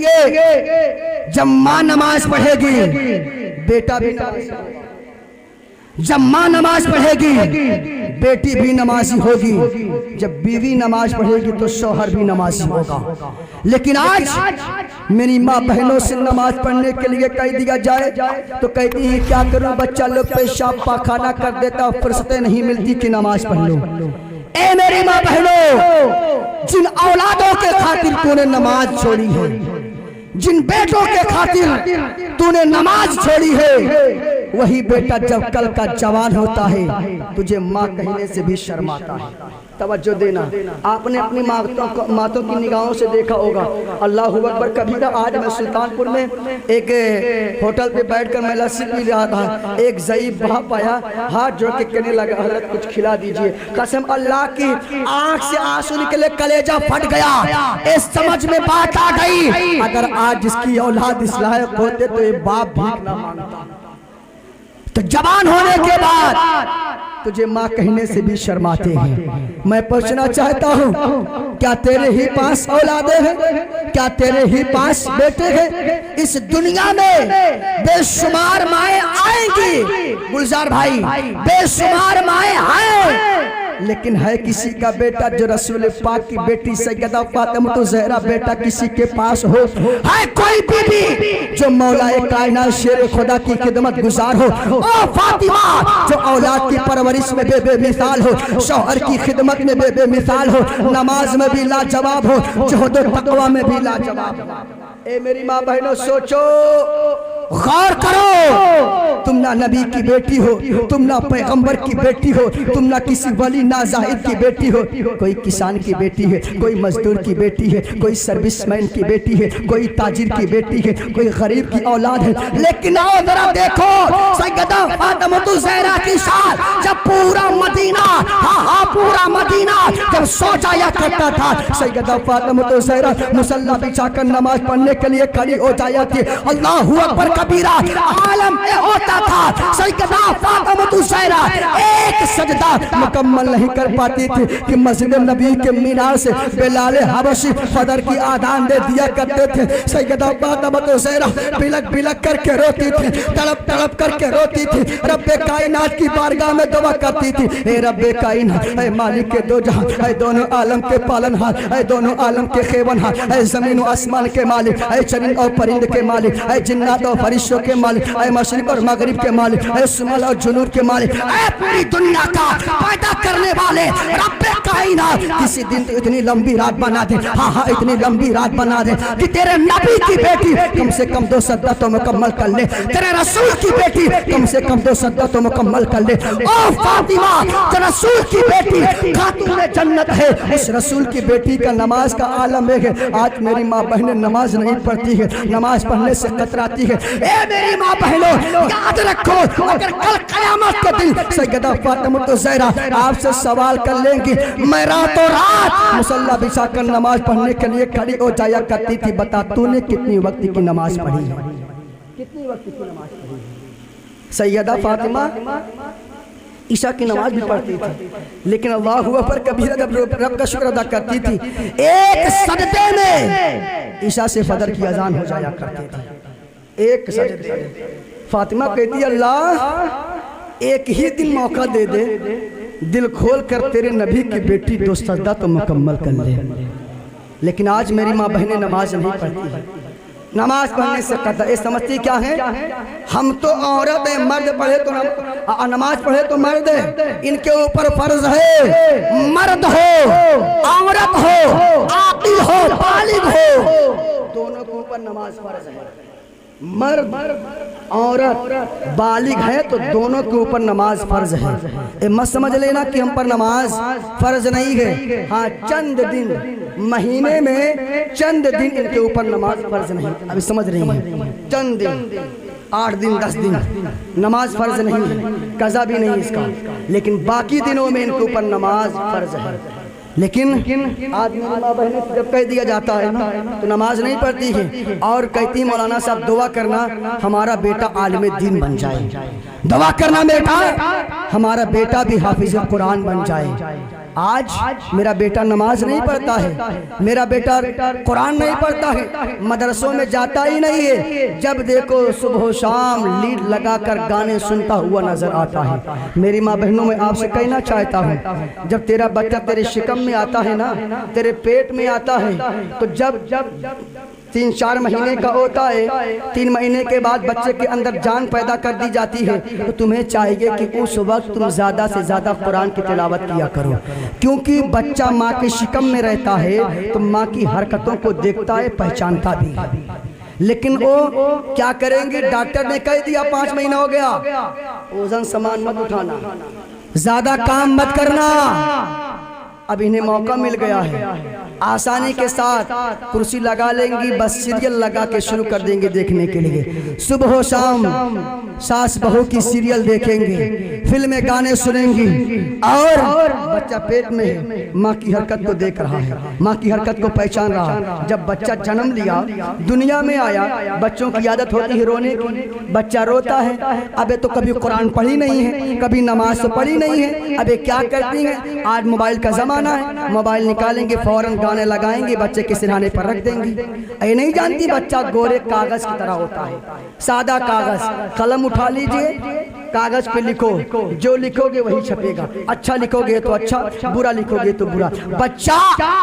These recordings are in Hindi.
लिए जब माँ नमाज पढ़ेगी बेटा भी नमाज, जब माँ नमाज पढ़ेगी बेटी भी नमाजी होगी, जब बीवी नमाज पढ़ेगी तो शौहर भी नमाजी होगा। लेकिन आज मेरी माँ बहनों से नमाज पढ़ने के लिए कह दिया जाए तो कहती है क्या करूं, बच्चा लोग पेशाब पाखाना कर देता, फुर्सतें नहीं मिलती कि नमाज पढ़ लो। ए मेरी माँ बहनों, जिन औलादों के खातिर तूने नमाज छोड़ी है, जिन बेटों के खातिर तूने नमाज छोड़ी है, वही बेटा जब कल का जवान होता है तुझे माँ कहने से भी शर्माता है। तवज्जो देना, आपने अपनी मातों की निगाहों से देखा होगा। अल्लाह अकबर। कभी ना आज मैं सुल्तानपुर में एक होटल पे बैठकर मैं लस्सी पी रहा था, एक ज़ईफ बाप आया, हाथ जोड़ के कहने लगा हज़रत कुछ खिला दीजिए। कसम अल्लाह की आंख से आंसू निकले, कलेजा फट गया। इस समझ में बात आ गई, अगर आज जिसकी औलाद इस लायक होते तो ये बाप भीख ना मांगता। तो जवान होने के बाद तुझे माँ कहने से भी शर्माते हैं। मैं पूछना चाहता हूँ, क्या तेरे ही पास औलादे हैं? क्या तेरे ही पास बेटे हैं? इस दुनिया में बेशुमार माएँ आएंगी गुलजार भाई, बेशुमार माएँ आए, लेकिन है किसी का बेटा जो रसूल पाक की बेटी सैयदा फातिमा ज़हरा बेटा किसी के पास हो? है कोई बीबी जो मौलाए कायनात शेर खुदा की खिदमत गुजार हो? ओ फातिमा जो औलाद की परवरिश में बेबे मिसाल हो, शौहर की खिदमत में बेबे मिसाल हो, नमाज में भी लाजवाब हो, जुहद और तक़वा में भी लाजवाब हो। ए मेरी माँ बहनों, सोचो, गौर करो, तुम ना नबी की बेटी हो, तुम ना पैगंबर की बेटी हो, तुम ना किसी वली ना जाहिद की बेटी हो, कोई किसान की बेटी है, कोई मजदूर की बेटी है, कोई सर्विसमैन की बेटी है, कोई ताजिर की बेटी है, कोई गरीब की औलाद है। लेकिन आओ जरा देखो सैयदा फातिमा ज़हरा की शान, जब पूरा मदीना, हाँ पूरा मदीना जब सो जाया करता था, सैयदा फातिमा ज़हरा मुसल्ला बिछाकर नमाज पढ़ने के लिए खड़ी हो जाया थी। अल्लाहू अकबर कबीरा आलम में होता था। सैयदा फातिमा ज़हरा एक सजदा मुकम्मल नहीं कर पाती थी कि मस्जिद नबी के मीनार से बिलाल हबशी फजर की आदान दे दिया करते थे। सैयदा फातिमा ज़हरा बिलक बिलक करके रोती थी, तड़प तड़प करके रोती थी, रब्बे कायनात की बारगाह में दुआ करती थी, ए रब्बे कायनात, ए मालिक के दो जहां, ए दोनों आलम के पालनहार, ए दोनों आलम के खेवनहार, ए जमीन और आसमान के मालिक, ए चरिंद और परिंद के मालिक, ए जिन्नात और फरिश्तों के मालिक, ऐ मशरिक और मगरिब के मालिक, ऐ शुमाल और जुनूब के मालिक, ऐ पूरी दुनिया का पैदा करने वाले रब्बे कायनात, किसी दिन तो इतनी लंबी रात बना दे, हाँ हाँ इतनी लंबी रात बना दे कि तेरे नबी की बेटी कम से कम 2 सद्दा तो मुकम्मल कर ले, तेरे रसूल की बेटी कम से कम 2 सद्दा तो मुकम्मल कर ले। ओ फातिमा, जो रसूल की बेटी खातून जन्नत है, उस रसूल की बेटी का नमाज का आलम है। आज मेरी माँ बहनें नमाज नहीं पढ़ती है, नमाज पढ़ने से कतराती है। ए मेरी माँ बहनों, याद रखो, अगर कल क़यामत के दिन सैयदा फातिमा ज़हरा आपसे सवाल कर लेंगी, मैं रातों रात मुसल्ला बिछाकर नमाज पढ़ने के लिए खड़ी हो जाया करती थी, बता तूने कितनी वक्त की नमाज पढ़ी है? कितनी वक्त की नमाज पढ़ी है? सैयदा फातिमा ईशा की नमाज भी पढ़ती थी, लेकिन अल्लाहू अकबर कबीरा जब रब का शुक्र अदा करती थी, एक सजदे में ईशा से फजर की अजान हो जाया करती थी। एक सजदे फातिमा कहती अल्लाह एक ही दिन मौका दे दे, दिल खोल कर तेरे नबी की बेटी 2 सजदा तो मुकम्मल कर ले। लेकिन आज मेरी माँ बहनें नमाज नहीं पढ़ती है, नमाज पढ़ने से कतर। ये समझती क्या है, हम तो औरत है, मर्द पढ़े तो नमाज पढ़े तो मर्द है, इनके ऊपर फर्ज है मर्द हो औरत हो आकिल हो बालिग हो, दोनों के ऊपर नमाज फर्ज है। मर्द औरत बालिग है तो दोनों के ऊपर नमाज फर्ज है। ये मत समझ लेना कि हम पर नमाज फर्ज नहीं है। हाँ, चंद दिन महीने में चंद दिन इनके ऊपर नमाज फर्ज नहीं। अभी समझ रही हैं, चंद दिन 8 दिन 10 दिन नमाज फर्ज नहीं है, कज़ा भी नहीं इसका, लेकिन बाकी दिनों में इनके ऊपर नमाज फर्ज है। लेकिन आज मेरी माँ बहनें जब कह दिया जाता है ना तो नमाज नहीं पढ़ती है और कहती है मौलाना साहब दुआ करना हमारा बेटा आलिम दीन बन जाए, दुआ करना बेटा हमारा बेटा भी हाफिज कुरान बन जाए। आज मेरा बेटा नमाज नहीं पढ़ता है, मेरा बेटा कुरान नहीं पढ़ता है, मदरसों में जाता ही नहीं है। जब देखो सुबह शाम लीड लगाकर गाने सुनता हुआ नजर आता है। मेरी माँ बहनों में आपसे कहना चाहता हूँ, जब तेरा बच्चा तेरे शिकम में आता है ना, तेरे पेट में आता है, तो जब 3-4 महीने का होता है, 3 महीने के बाद बच्चे के अंदर जान पैदा कर दी जाती है, तो तुम्हें चाहिए कि उस वक्त तुम ज़्यादा से ज़्यादा कुरान की तिलावत किया करो, क्योंकि बच्चा माँ के शिकम में रहता है तो माँ की हरकतों को देखता है, पहचानता भी है। लेकिन वो क्या करेंगे, डॉक्टर ने कह दिया 5 महीना हो गया, वजन सामान मत उठाना, ज़्यादा काम मत करना। अब इन्हें मौका मिल गया है, आसानी के साथ कुर्सी लगा लेंगी, बस सीरियल लगा के शुरू कर देंगे देखने के लिए। सुबह शाम सास बहू की सीरियल देखेंगे, फिल्में गाने सुनेंगी, और बच्चा पेट में माँ की हरकत को देख रहा है, माँ की हरकत को पहचान रहा है। जब बच्चा जन्म लिया, दुनिया में आया, बच्चों की आदत होती है रोने की। बच्चा रोता है, अबे तो कभी कुरान पढ़ी नहीं है, कभी नमाज तो पढ़ी नहीं है, अबे क्या करती है, आज मोबाइल का जमाना है, मोबाइल निकालेंगे, फौरन गाने लगाएंगे, बच्चे के सिरहाने पर रख देंगी। ये नहीं जानती बच्चा गोरे कागज की तरह होता है, सादा कागज। कलम उठा लीजिए, कागज पे लिखो, जो लिखोगे वही छपेगा, अच्छा लिखोगे तो अच्छा, बुरा लिखोगे तो बुरा। बच्चा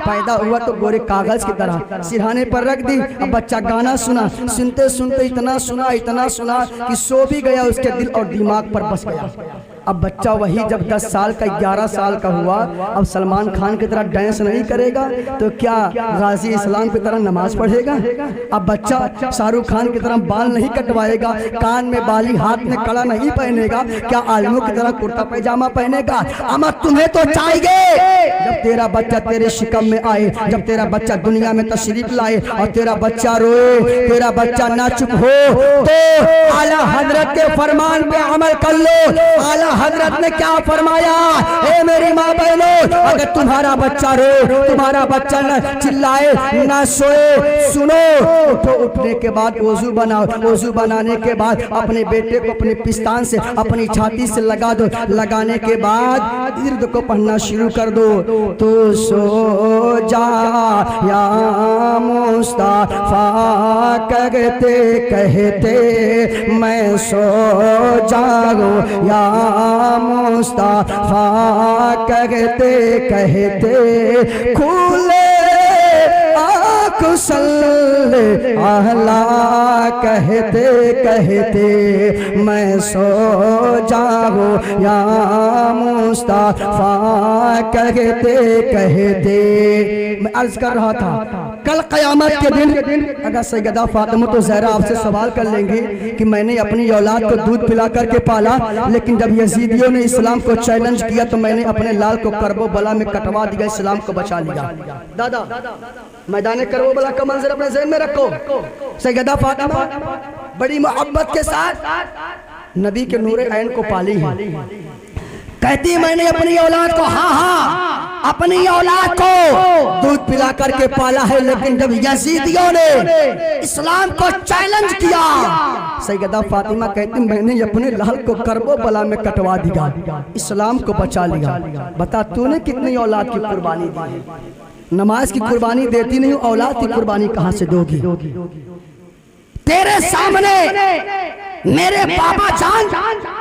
पैदा हुआ तो गोरे कागज की तरह सिरहाने पर रख दी। अब बच्चा गाना सुना, सुनते सुनते इतना सुना कि सो भी गया, उसके दिल और दिमाग पर बस गया। अब बच्चा वही जब 10 साल का 11 साल का हुआ, अब सलमान खान की तरह डांस नहीं करेगा तो क्या गाजी इस्लाम की तरह नमाज पढ़ेगा। अब बच्चा शाहरुख खान की तरह बाल नहीं कटवाएगा, कान में बाली, हाथ में कड़ा नहीं पहनेगा, क्या आलमों की तरह कुर्ता पैजामा पहनेगा। अमा तुम्हें तो चाहिए जब तेरा बच्चा तेरे शिकम में आए, जब तेरा बच्चा दुनिया में तशरीफ लाए और तेरा बच्चा रोए, तेरा बच्चा ना चुप हो, तो आला हजरत के फरमान पे अमल कर लो। आला हजरत ने क्या फरमाया, ए मेरी माँ बहनों, अगर तुम्हारा बच्चा रो, तुम्हारा बच्चा न चिल्लाए, ना सोए, सुनो तो उठने के बाद वजू बनाओ, वजू बनाने के बाद अपने बेटे को अपने पिस्तान से, अपनी छाती से लगा दो, लगाने के बाद इर्द को पढ़ना शुरू कर दो। तो सो जा या मुस्तफा कहते कहते मैं सो जाऊं, या मुस्तफा कहते कहते खुले आँख सल्ले अहला कहते कहते मैं सो जाऊं, या मुस्तफा कहते कहते। मैं अर्ज कर रहा था, कल क़यामत के दिन अगर सैयदा फातिमा तो ज़हरा आपसे सवाल कर लेंगे कि मैंने अपनी औलाद को दूध पिला करके पाला, लेकिन जब यजीदियों ने इस्लाम को चैलेंज किया तो मैंने अपने लाल को करबो बला में कटवा दिया, इस्लाम को बचा लिया। दादा मैदान करबो बला का मंजर अपने ज़हन में रखो। सैयदा फातिमा बड़ी मोहब्बत के साथ नबी के नूरे ऐन को पाली है, कहती मैंने अपनी औलाद को, हाँ अपनी औलाद को दूध पिला करके पाला है, लेकिन जब यजीदियों ने इस्लाम को चैलेंज किया, सैयदा फातिमा कहती मैंने अपने लाल को करबो बला में कटवा दिया, इस्लाम को बचा लिया। बता तूने कितनी औलाद की कुर्बानी दी है। नमाज की कुर्बानी देती नहीं, औलाद की कुर्बानी कहां से दोगी। तेरे सामने मेरे बाबा जान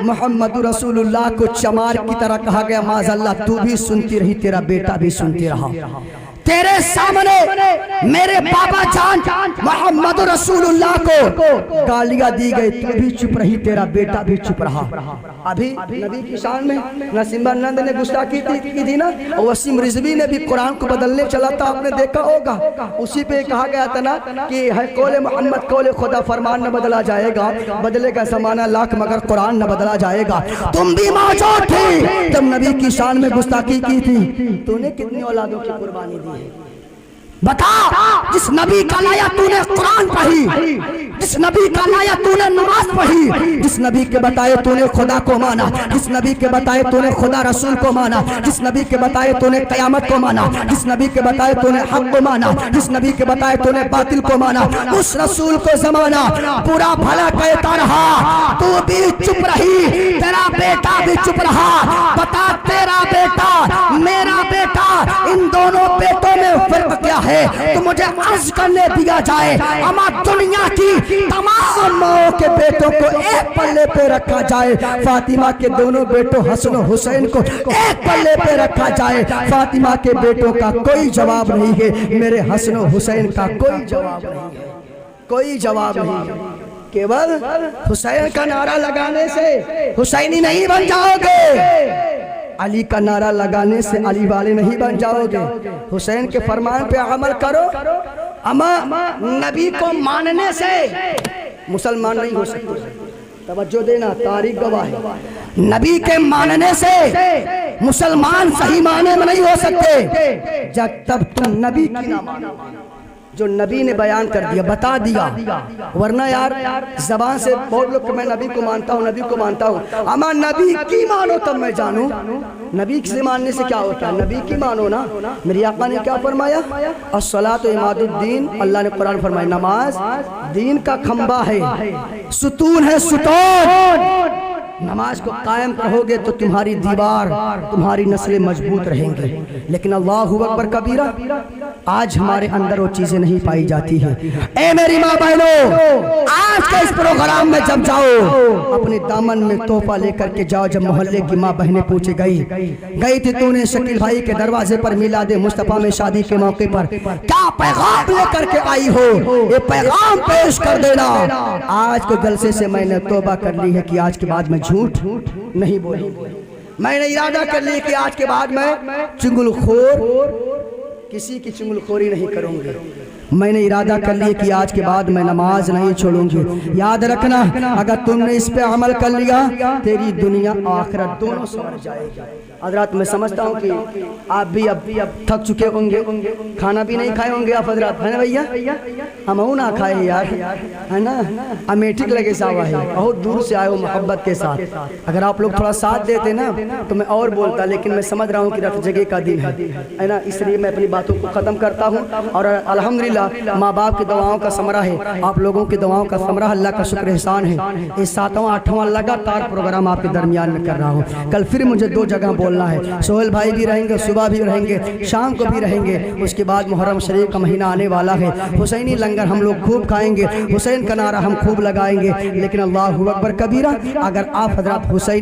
मोहम्मद रसूलुल्लाह को चमार की तरह कहा गया, माज़अल्लाह तू भी सुनती रही, तेरा बेटा भी सुनती रहा। तेरे सामने मेरे बाबा जान मोहम्मद रसूलुल्लाह को गालियां दी गई, तू भी चुप रही, तेरा बेटा भी चुप रहा। अभी नबी की शान में नसीबानंद ने गुस्ताखी की थी ना, और वसीम रिजवी ने भी कुरान को बदलने चला था, आपने देखा होगा। उसी पे कहा गया था ना कि है कौले मोहम्मद कौले खुदा, फरमान न बदला जाएगा, बदलेगा ज़माना लाख मगर कुरान न बदला जाएगा। तुम भी मौजूद थी जब नबी की शान में गुस्ताखी की थी। तूने कितनी औलादों की कुर्बानी दी है बता। जिस नबी का लाया तूने कुरान पढ़ी, जिस नबी का लाया तूने नमाज पढ़ी, जिस नबी के बताए तूने खुदा को माना, जिस नबी के बताए तूने खुदा रसूल को माना, जिस नबी के बताए तूने कयामत को माना, जिस नबी के बताए तूने हक को माना, जिस नबी के बताए तूने बातिल को माना, उस रसूल को जमाना पूरा भला कहता रहा, तू भी चुप रही, तेरा बेटा भी चुप रहा। बता तेरा बेटा मेरा बेटा, इन दोनों बेटों में फर्क क्या है तो मुझे अर्ज करने दिया जाए। अमा दुनिया की तमाम माओं के बेटों को एक पल्ले पे रखा जाए, फातिमा के दोनों बेटों हसन और हुसैन को एक पल्ले पे रखा जाए। फातिमा के बेटों का कोई जवाब नहीं है, मेरे हसन और हुसैन का कोई जवाब नहीं है, कोई जवाब नहीं है। केवल हुसैन का नारा लगाने से हुसैनी नहीं बन जाओगे, अली का नारा लगाने से अली वाले नहीं बन जाओगे। हुसैन के फरमान पे अमल करो। अमा नबी को मानने से मुसलमान नहीं हो सकते। तवज्जो देना, तारीख गवाह है। नबी के मानने से मुसलमान सही माने में नहीं हो सकते जब तब तुम नबी की ना मानो, जो नबी ने बयान कर दिया, बता दिया। वरना यार जबान से बहुत लोग मैं नबी को मानता हूँ, नबी को मानता हूँ, अमा नबी की मानो तब मैं जानूं। नबी से मानने से क्या होता है, नबी की मानो ना। मेरी आका ने क्या फरमाया, अस्सलातु इमादुद्दीन, अल्लाह ने कुरान फरमाया नमाज दीन का खंबा है, सुतून है, सुतून। नमाज को कायम रहोगे तो तुम्हारी दीवार, तुम्हारी नस्लें मजबूत रहेंगे। लेकिन अल्लाहु अकबर कबीरा, आज हमारे अंदर वो चीजें नहीं पाई जाती हैं। ए मेरी माँ बहनों, आज के इस प्रोग्राम में जब जाओ अपने दामन में तोहफा लेकर के जाओ। जब मोहल्ले की माँ बहनें पूछे गई थी तूने शकील भाई के दरवाजे पर मिलादे मुस्तफा में शादी के मौके पर क्या पैगाम लेकर के आई हो, ये पैगाम पेश कर देना। आज के जलसे से मैंने तौबा कर ली है कि आज के बाद मैं झूठ नहीं बोलूंगा। मैंने इरादा कर लिया कि आज के बाद मैं चुगलखोर, किसी की चुगलखोरी नहीं करूंगी। मैंने इरादा कर लिया कि आज के बाद मैं नमाज नहीं छोड़ूंगी। याद रखना, अगर तुमने इस पे अमल कर लिया तेरी दुनिया आखिरत दोनों संवर जाएगी। हजरत मैं समझता हूँ कि आप भी अब थक चुके होंगे, खाना भी नहीं खाए होंगे आप हजरत, है ना भैया? हम ना खाए यार, है ना? अमेठिक लगे सावा है, बहुत दूर से आए हो मोहब्बत के साथ। अगर आप लोग थोड़ा साथ देते ना तो मैं और बोलता, लेकिन मैं समझ रहा हूँ कि रत जगह का दिन है ना, इसलिए मैं अपनी बातों को ख़त्म करता हूँ। और अल्हम्दुलिल्लाह माँ बाप की दुआओं का समरा है, आप लोगों की दुआओं का समरा, अल्लाह का शुक्र एहसान है। इस 7वां 8वां लगातार प्रोग्राम आपके दरमियान में कर रहा हूँ। कल फिर मुझे 2 जगह बोलना है, सोहेल भाई भी रहेंगे, सुबह भी रहेंगे, शाम को भी रहेंगे। उसके बाद मुहर्रम शरीफ का महीना आने वाला है, हुसैनी लंगर हम लोग खूब खाएंगे, हुसैन का नारा हम खूब लगाएंगे। लेकिन अल्लाहु अकबर कबीरा, अगर आप हजरत हुसैन